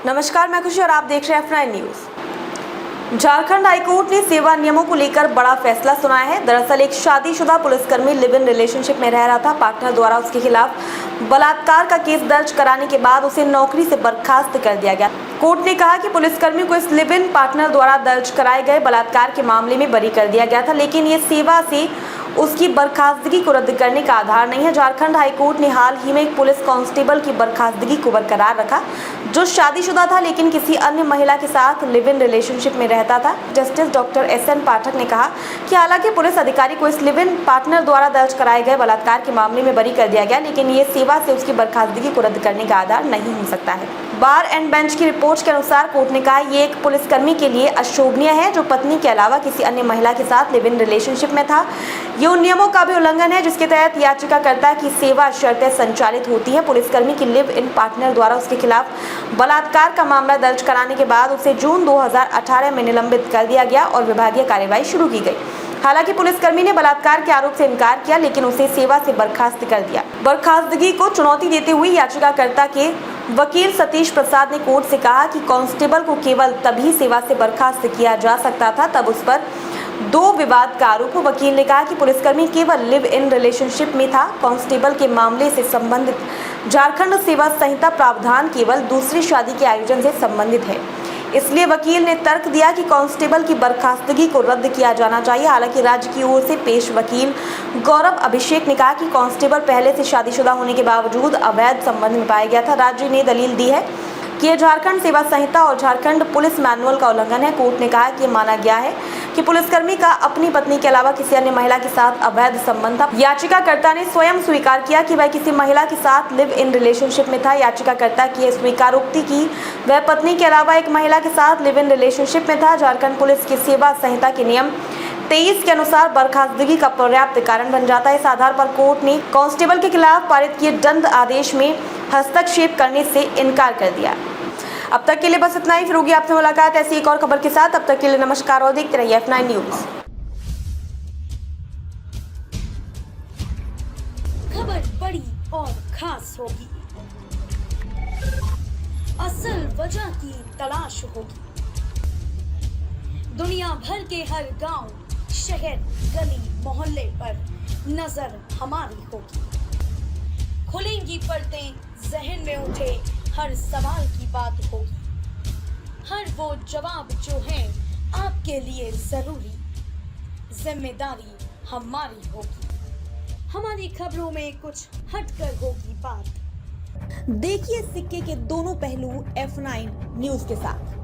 नमस्कार, मैं खुशी और आप देख रहे हैं F9 न्यूज। झारखंड हाईकोर्ट ने सेवा नियमों को लेकर बड़ा फैसला सुनाया है। दरअसल एक शादीशुदा पुलिसकर्मी लिव इन रिलेशनशिप में रह रहा था। पार्टनर द्वारा उसके खिलाफ बलात्कार का केस दर्ज कराने के बाद उसे नौकरी से बर्खास्त कर दिया गया। कोर्ट ने कहा कि पुलिसकर्मी को इस लिव इन पार्टनर द्वारा दर्ज कराए गए बलात्कार के मामले में बरी कर दिया गया था, लेकिन ये सेवा से उसकी बर्खास्तगी को रद्द करने का आधार नहीं है। झारखंड हाईकोर्ट ने हाल ही में एक पुलिस कांस्टेबल की बर्खास्तगी को बरकरार रखा, जो शादीशुदा था लेकिन किसी अन्य महिला के साथ लिव इन रिलेशनशिप में रहता था। जस्टिस डॉक्टर SN पाठक ने कहा कि हालांकि पुलिस अधिकारी को इस लिव इन पार्टनर द्वारा दर्ज कराए गए बलात्कार के मामले में बरी कर दिया गया, लेकिन ये सेवा से उसकी बर्खास्तगी को रद्द करने का आधार नहीं हो सकता है। बार एंड बेंच की रिपोर्ट के अनुसार कोर्ट ने कहा ये एक पुलिसकर्मी के लिए अशोभनीय है जो पत्नी के अलावा किसी अन्य महिला के साथ लिव इन रिलेशनशिप में था। ये उन नियमों का भी उल्लंघन है जिसके तहत याचिकाकर्ता की सेवा शर्तें संचालित होती हैं। पुलिसकर्मी की लिव इन पार्टनर द्वारा उसके खिलाफ बलात्कार का मामला दर्ज कराने के बाद उसे जून 2018 में निलंबित कर दिया गया और विभागीय कार्यवाही शुरू की गई। हालांकि पुलिसकर्मी ने बलात्कार के आरोप से इनकार किया, लेकिन उसे सेवा से बर्खास्त कर दिया। बर्खास्तगी को चुनौती देते हुए याचिकाकर्ता के वकील सतीश प्रसाद ने कोर्ट से कहा कि कांस्टेबल को केवल तभी सेवा से बर्खास्त किया जा सकता था तब उस पर दो विवाद का आरोप हो। वकील ने कहा कि पुलिसकर्मी केवल लिव इन रिलेशनशिप में था। कांस्टेबल के मामले से संबंधित झारखंड सेवा संहिता प्रावधान केवल दूसरी शादी के आयोजन से संबंधित है, इसलिए वकील ने तर्क दिया कि कांस्टेबल की बर्खास्तगी को रद्द किया जाना चाहिए। हालांकि राज्य की ओर से पेश वकील गौरव अभिषेक ने कहा कि कांस्टेबल पहले से शादीशुदा होने के बावजूद अवैध संबंध में पाया गया था। राज्य ने दलील दी है कि यह झारखंड सेवा संहिता और झारखंड पुलिस मैनुअल का उल्लंघन है। कोर्ट ने कहा कि यह माना गया है कि पुलिसकर्मी का अपनी पत्नी के अलावा किसी अन्य महिला के साथ अवैध संबंध था। याचिकाकर्ता ने स्वयं स्वीकार किया कि वह किसी महिला के साथ लिव इन रिलेशनशिप में था। याचिकाकर्ता की स्वीकारोक्ति की वह पत्नी के अलावा एक महिला के साथ लिव इन रिलेशनशिप में था। झारखंड पुलिस की सेवा संहिता के नियम 23 के अनुसार बर्खास्तगी का पर्याप्त कारण बन जाता है। इस आधार पर कोर्ट ने कांस्टेबल के खिलाफ पारित किए दंड आदेश में हस्तक्षेप करने से इनकार कर दिया। अब तक के लिए बस इतना ही। फिर होगी आपसे मुलाकात ऐसी एक और खबर के साथ। अब तक के लिए नमस्कार और देखते रहिए F9 न्यूज। खबर बड़ी और खास होगी, असल वजह की तलाश होगी, दुनिया भर के हर गांव, शहर, गली, मोहल्ले पर नजर हमारी होगी। खुलेंगी पर्दें, जहन में उठे हर सवाल की बात होगी, हर वो जवाब जो है आपके लिए जरूरी, जिम्मेदारी हमारी होगी। हमारी खबरों में कुछ हटकर होगी बात। देखिए सिक्के के दोनों पहलू F9 न्यूज के साथ।